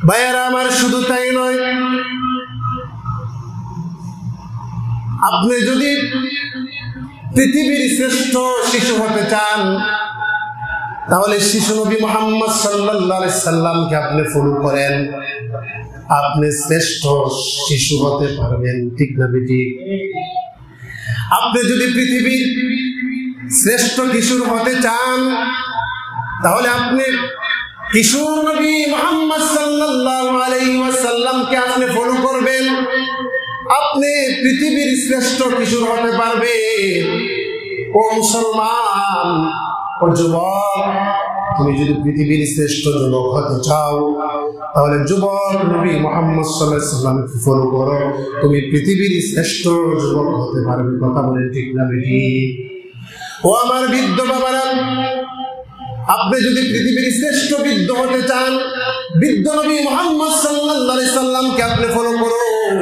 ভাইয়েরা আমার, শুধু তাই নয়, আপনি যদি পৃথিবীর শ্রেষ্ঠ শিশু হতে চান তাহলে শিশু নবী মুহাম্মদ সাল্লাল্লাহু আলাইহি সাল্লামকে আপনি ফলো করেন, আপনি শ্রেষ্ঠ শিশু হতে পারবেন। ঠিক না বেটি? আপনি যদি পৃথিবীর শ্রেষ্ঠ কিশোর হতে চান তাহলে আপনি কিশোর নবী মুহাম্মদ সাল্লাল্লাহু আলাইহি ওয়াসাল্লামকে আপনি ফলো করবেন, আপনি পৃথিবীর শ্রেষ্ঠ কিশোর হতে পারবেন। ও মুসলমান, ও যুবক, তুমি যদি পৃথিবীর শ্রেষ্ঠ যুবক হতে চাও তাহলে যুবক নবী মুহাম্মদ সাল্লাল্লাহু আলাইহি ওয়াসাল্লামকে ফলো করো, তুমি পৃথিবীর শ্রেষ্ঠ যুবক হতে পারবে। কথা বলেন ঠিক না বেটি? ও আমার বৃদ্ধ বাবারা, আপনি যদি পৃথিবীর শ্রেষ্ঠ বৃদ্ধ হতে চান, বৃদ্ধ নবী মুহাম্মদ সাল্লাল্লাহু আলাইহি সাল্লামকে আপনি ফলো করুন,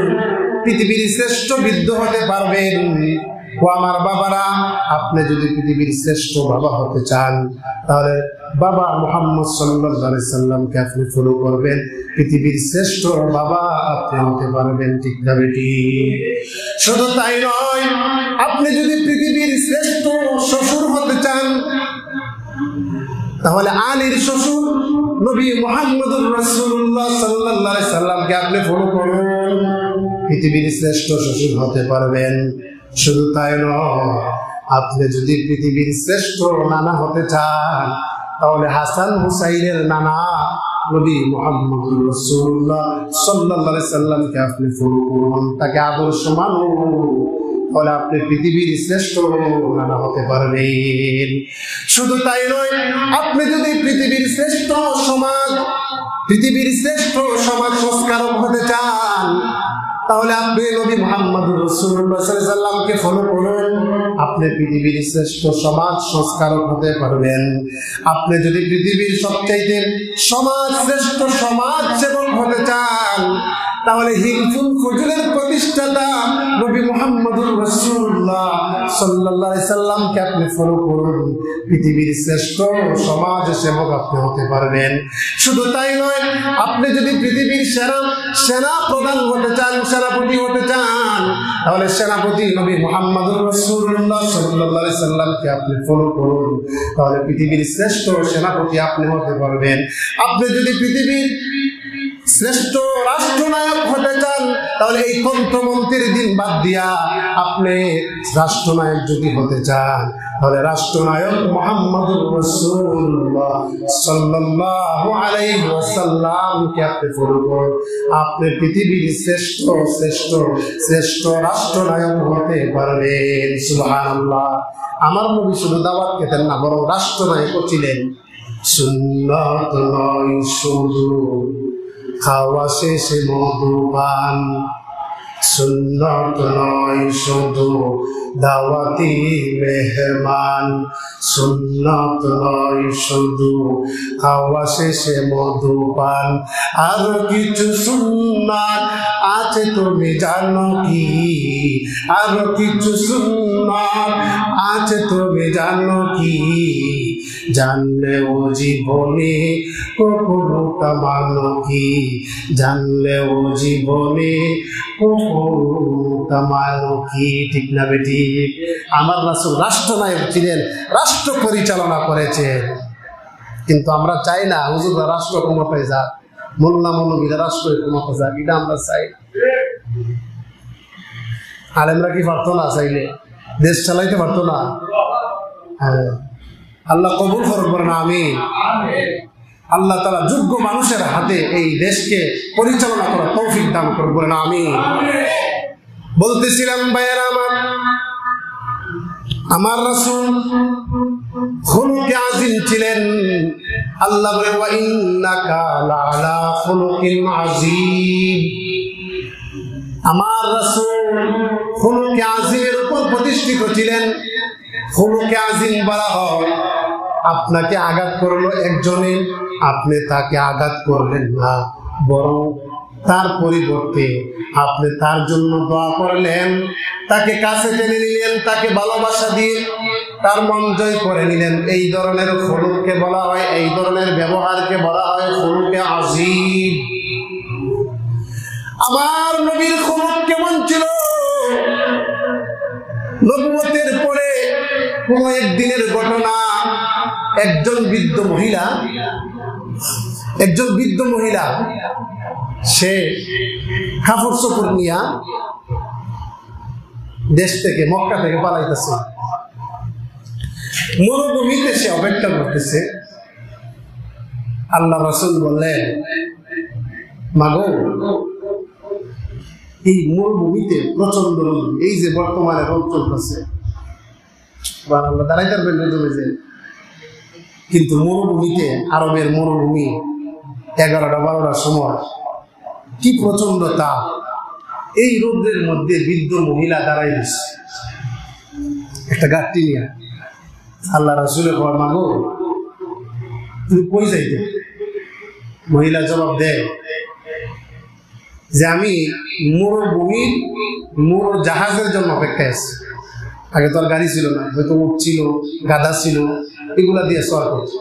পৃথিবীর শ্রেষ্ঠ বৃদ্ধ হতে পারবেন। ও আমার বাবারা, আপনি যদি পৃথিবীর শ্রেষ্ঠ বাবা হতে চান তাহলে বাবা মুহাম্মদ সাল্লাল্লাহু আলাইহি সাল্লামকে আপনি ফলো করবেন, পৃথিবীর শ্রেষ্ঠ বাবা আপনি হতে পারবেন। ঠিক না বেটি? শুধু তাই নয়, আপনি যদি পৃথিবীর শ্রেষ্ঠ শ্বশুর হতে চান তাহলে আলীর শ্বশুর নবী মুহাম্মদুর রাসূলুল্লাহ সাল্লাল্লাহু আলাইহি সাল্লামকে আপনি ফলো করুন, পৃথিবীর শ্রেষ্ঠ শ্বশুর হতে পারবেন। শুধু তাই নয়, আপনি যদি পৃথিবীর শ্রেষ্ঠ নানা হতে চান তাহলে হাসান হুসাইনের নানা নবী মুহাম্মদুর রাসূলুল্লাহ সাল্লাল্লাহু আলাইহি সাল্লামকে আপনি ফলো করুন, তাকে আদর্শ মানুন, তাহলে আপনি পৃথিবীর শ্রেষ্ঠ নানা হতে পারবেন। শুধু তাই নয়, আপনি যদি পৃথিবীর শ্রেষ্ঠ সমাজ সংস্কারক হতে চান তাহলে আপনি নবী মুহাম্মদুর রাসূলুল্লাহ সাল্লাল্লাহু আলাইহি সাল্লামকে ফলো করুন, আপনি পৃথিবীর শ্রেষ্ঠ সমাজ সংস্কারক হতে পারবেন। আপনি যদি পৃথিবীর সবচাইতে শ্রেষ্ঠ সমাজ সেবক হতে চান তাহলে হিলফুল ফুজুলের প্রতিষ্ঠাতা নবী মুহাম্মদুর রাসূলুল্লাহ সাল্লাল্লাহু আলাইহি সাল্লামকে আপনি ফলো করুন, পৃথিবীর শ্রেষ্ঠ সমাজ সেবক আপনি হতে পারবেন। শুধু তাই নয়, আপনি যদি পৃথিবীর সেনা প্রধান হতে চান, সেনাপতি হতে চান তাহলে সেনাপতি নবী মুহাম্মদুর রাসূলুল্লাহ সাল্লাল্লাহু আলাইহি সাল্লামকে আপনি ফলো করুন, তাহলে পৃথিবীর শ্রেষ্ঠ সেনাপতি আপনি হতে পারবেন। আপনি যদি পৃথিবীর শ্রেষ্ঠ রাষ্ট্রনায়ক হতে চান তাহলে এই তন্ত্রমন্ত্রের দিন বাদ দিয়া আপনি রাষ্ট্রনায়ক যদি হতে চান তাহলে রাষ্ট্রনায়ক মুহাম্মদুর রাসূলুল্লাহ সাল্লাল্লাহু আলাইহি ওয়াসাল্লামকে আপনি ফলো করুন, আপনি পৃথিবীর শ্রেষ্ঠ রাষ্ট্রনায়ক হতে পারবেন। সুবহানাল্লাহ। আমার নবী শুধু দাওয়াত খেতেন না, বরং রাষ্ট্রনায়কও ছিলেন। সুন্নাত নয় শুধু খাওয়া শেষে মধুপান, সুন্নত নয় শুধু দাওয়াতি মেহমান, সুন্নত নয় শুধু খাওয়া শেষে মধুপান, আরো কিছু সুন্নাত আছে তুমি জানো কি, আরো কিছু সুন্নাত আছে তুমি জানো কি, জানলেও জীবনে কখনো তা মানো কি, জানলেও জীবনে কখনো তা মানো কি। ঠিক না বেটি? আমার রাসূল রাষ্ট্রনায়ক ছিলেন, রাষ্ট্র পরিচালনা করেছেন, কিন্তু আমরা চাই না হুজুররা রাষ্ট্র ক্ষমতায় যাক, মোল্লা মৌলবীরা রাষ্ট্র ক্ষমতা যাক, এটা আমরা চাই। আলেমরা কি পারতো না? চাইলে দেশ চালাইতে পারতো না? হ্যাঁ, আল্লাহ কবুল করবেন না। আমিন। আল্লাহ তাআলা যোগ্য মানুষের হাতে এই দেশকে পরিচালনা করার তৌফিক দান করবেন না। আমিন। বলতেছিলাম ভাইয়েরা আমার রাসূল খুলুকে আযীম ছিলেন। আল্লাহ বলে ওয়া ইন্নাকা লাআলা খুলুকিন আযীম। আমার রাসূল খুলুকে আযীমের উপর প্রতিষ্ঠিত ছিলেন। খুলুকে আযীম বলা হয় আপনাকে আঘাত করলো একজনে, আপনি তাকে আঘাত করলেন না, বরং তার পরিবর্তে আপনি তার জন্য দোয়া করলেন, তাকে কাছে টেনে নিলেন, তাকে ভালোবাসা দিয়ে তার মন জয় করে নিলেন। এই ধরনের খুলুককে বলা হয়, এই ধরনের ব্যবহারকে বলা হয় খুলুকে আযীম। আমার নবীর খুলুক কেমন ছিল? নবুয়তের পরে কোন একদিনের ঘটনা, একজন বৃদ্ধ মহিলা সে কাপড় চোপড় নিয়া দেশ থেকে, মক্কা থেকে পালাইতেছে। মরুভূমিতে সে অপেক্ষা করতেছে। আল্লাহ রাসূল বললেন, মাগো, এই মরুভূমিতে প্রচন্ড রোদ, এই যে বর্তমানে রোদ চলতেছে, আল্লাহ দাঁড়াইতে পারবেন রোদে যে, কিন্তু মরুভূমিতে, আরবের মরুভূমি 11টা-12টার সময় কি প্রচন্ড তাপ। এই রোদের মধ্যে বৃদ্ধ মহিলা দাঁড়াই দিচ্ছে একটা গাঠটি নিয়ে। আল্লাহ রাসূলের কয়, মাগো, তুমি কই যাইতে? মহিলা জবাব দেয় যে আমি মরুভূমির জাহাজের জন্য অপেক্ষায় আছি। আগে তো আর গাড়ি ছিল না, হয়তো উট ছিল, গাধা ছিল, এগুলা দিয়ে সওয়ার করছে।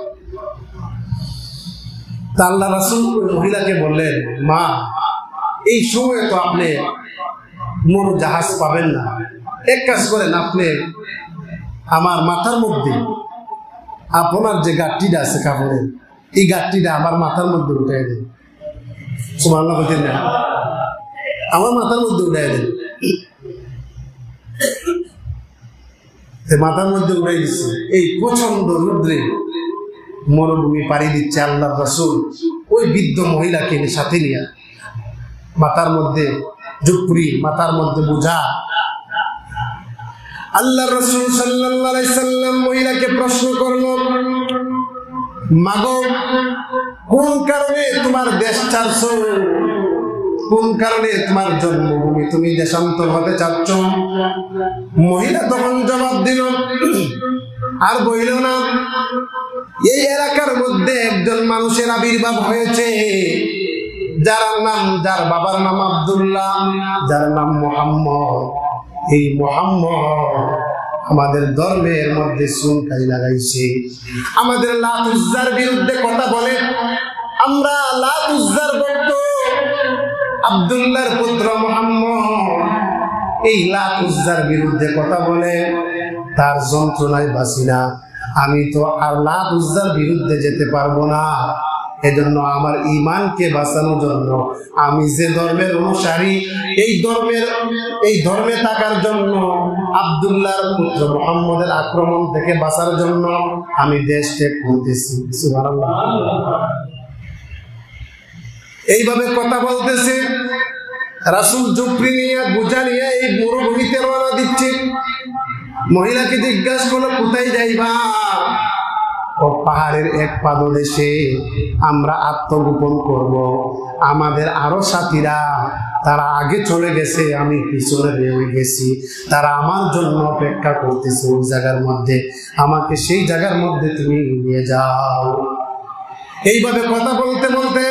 তা আল্লাহ রাসূল মহিলাকে বললেন, মা, এই সময় তো আপনি মরু জাহাজ পাবেন না। এক কাজ করেন, আপনি আমার মাথার মধ্যে আপনার যে গাঠটিটা আছে কাপড়ের, এই গাঠটিটা আমার মাথার মধ্যে উঠাই দেন। সুবহানাল্লাহ বলতেন না? আমার মাথার মধ্যে উঠাই দেন। মাথার মধ্যে উঠাই দিচ্ছে। এই প্রচন্ড রৌদ্রে মরুভূমি পাড়ি দিচ্ছে আল্লাহর রাসূল ওই বৃদ্ধ মহিলাকে সাথে নিয়ে, মাথার মধ্যে জুপরি, মাথার মধ্যে বোঝা। আল্লাহর রাসূল সাল্লাল্লাহু আলাইহি সাল্লাম মহিলাকে প্রশ্ন করল, মাগো, কোন কারণে তোমার দেশ ছাড়ছো? কোন কারণে তোমার জন্মভূমি তুমি দেশান্তর হতে চাচ্ছ? মহিলা তখন জবাব দিল, আর বইল না, এই এলাকার মধ্যে একজন মানুষের আবির্ভাব হয়েছে, যার বাবার নাম আব্দুল্লাহ, যার নাম মুহাম্মদ। এই মুহাম্মদ আমাদের ধর্মের মধ্যে চুনকালি লাগাইছে, আমাদের লাত উজ্জার বিরুদ্ধে কথা বলে। আমরা লাত উজ্জার ভক্ত, আব্দুল্লাহর পুত্র মুহাম্মদ এই লাত উজ্জার বিরুদ্ধে কথা বলে, তার যন্ত্রণায় বাঁচি না। আমি তো আর লাত উজ্জার বিরুদ্ধে যেতে পারবো না। এজন্য আমার ঈমানকে বাঁচানোর জন্য, আমি যে ধর্মের অনুসারী, এই ধর্মে থাকার জন্য, আব্দুল্লাহর পুত্র মুহাম্মদের আক্রমণ থেকে বাঁচার জন্য আমি দেশ ত্যাগ করতেছি। সুবহানাল্লাহ। এইভাবে কথা বলতেছে। রাসূল জুপরি নিয়ে, বোঝা নিয়ে এই মরুভূমিতে রওনা দিচ্ছে। মহিলাকে জিজ্ঞাসা করলো, কোথায় যাইবা? ও পাহাড়ের এক পাদদেশে আমরা আত্মগোপন করব। আমাদের আরো সাথীরা তারা আগে চলে গেছে, আমি পিছনে রয়ে গেছি, তারা আমার জন্য অপেক্ষা করতেছে ওই জায়গার মধ্যে, আমাকে সেই জায়গার মধ্যে তুমি নিয়ে যাও। এইভাবে কথা বলতে বলতে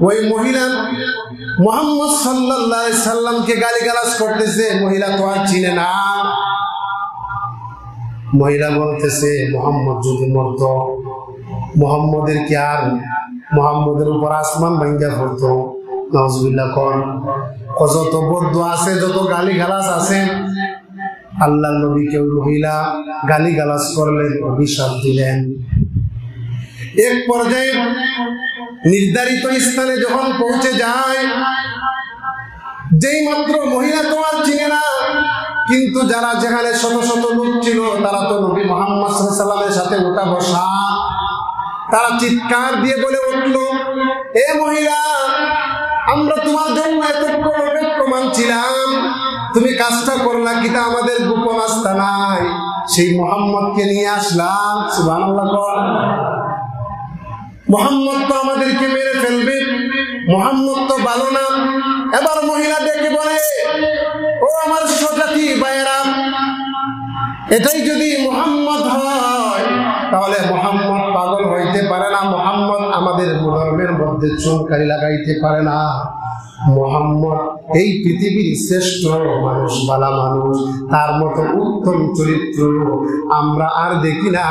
ওই মহিলা মুহাম্মদ সাল্লাল্লাহু আলাইহি সাল্লামকে গালিগালাজ করতেছে। মহিলা তো আর চিনে না। মহিলা বলতেছে, মুহাম্মদ যদি মরত, মুহাম্মদের কি আর মুহাম্মদের উপর আসমান ভাঙ্গা পড়তো? নাউজুবিল্লাহ। যত বদদুয়া আছে, যত গালিগালাজ আছে, আল্লাহর নবীকে ওই মহিলা গালিগালাজ করলেন, অভিশাপ দিলেন। এক পর্যায়ে নির্ধারিত স্থানে যখন পৌঁছে যায়, যেই মাত্র মহিলা তো আর চিনে না, কিন্তু যারা যেখানে শত শত লোক ছিল, তারা তো নবী মুহাম্মদ সাল্লাল্লাহু আলাইহি সাল্লামের সাথে উঠা বসা। তারা চিৎকার দিয়ে বলে উঠল, এ মহিলা, আমরা তোমার জন্য এতক্ষণ অপেক্ষা মানছিলাম, তুমি কাজটা করলা কিনা আমাদের গোপন আস্তানায়, সেই মুহাম্মদকে নিয়ে আসলাম। সুবহানাল্লাহ। মুহাম্মদ তো আমাদেরকে মেরে ফেলবে, মুহাম্মদ তো ভালো না। এবার মহিলা ডেকে বলে, ও আমার স্বজাতি ভাইয়েরা, এটাই যদি মুহাম্মদ হয়, তাহলে মুহাম্মদ পাগল হইতে পারে না, মুহাম্মদ আমাদের ধর্মের মধ্যে চুনকালি লাগাইতে পারে না। মুহাম্মদ এই পৃথিবীর শ্রেষ্ঠ মানুষ, ভালো মানুষ, তার মতো উত্তম চরিত্র আমরা আর দেখি না।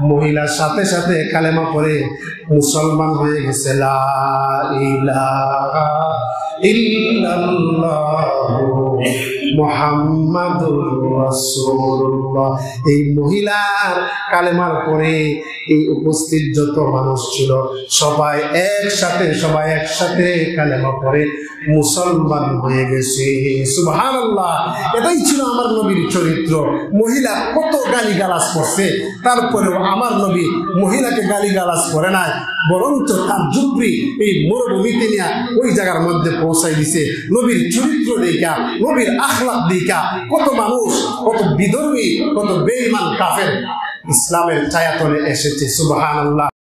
মহিলার সাথে সাথে কালেমা পড়ে মুসলমান হয়ে গেছে। লা ইলাহা ইল্লাল্লাহু মুহাম্মাদুর রাসূলুল্লাহ। এই মহিলার কালেমার পরে এই উপস্থিত যত মানুষ ছিল সবাই একসাথে কালেমা পড়ে মুসলমান হয়ে গেছে। সুবহানাল্লাহ। এটাই ছিল আমার নবীর চরিত্র। মহিলা কত গালিগালাজ করছে, তারপরেও আমার নবী মহিলাকে গালিগালাজ করে নাই, বরঞ্চ তার জুবরি এই মরুভূমিতে নিয়ে ওই জায়গার মধ্যে পৌঁছাই দিছে। নবীর চরিত্র দেখা, নবীর আখলাক দেখা কত মানুষ, কত বিধর্মী, কত বেঈমান কাফের ইসলামের ছায়াতলে এসেছে। সুবহানাল্লাহ।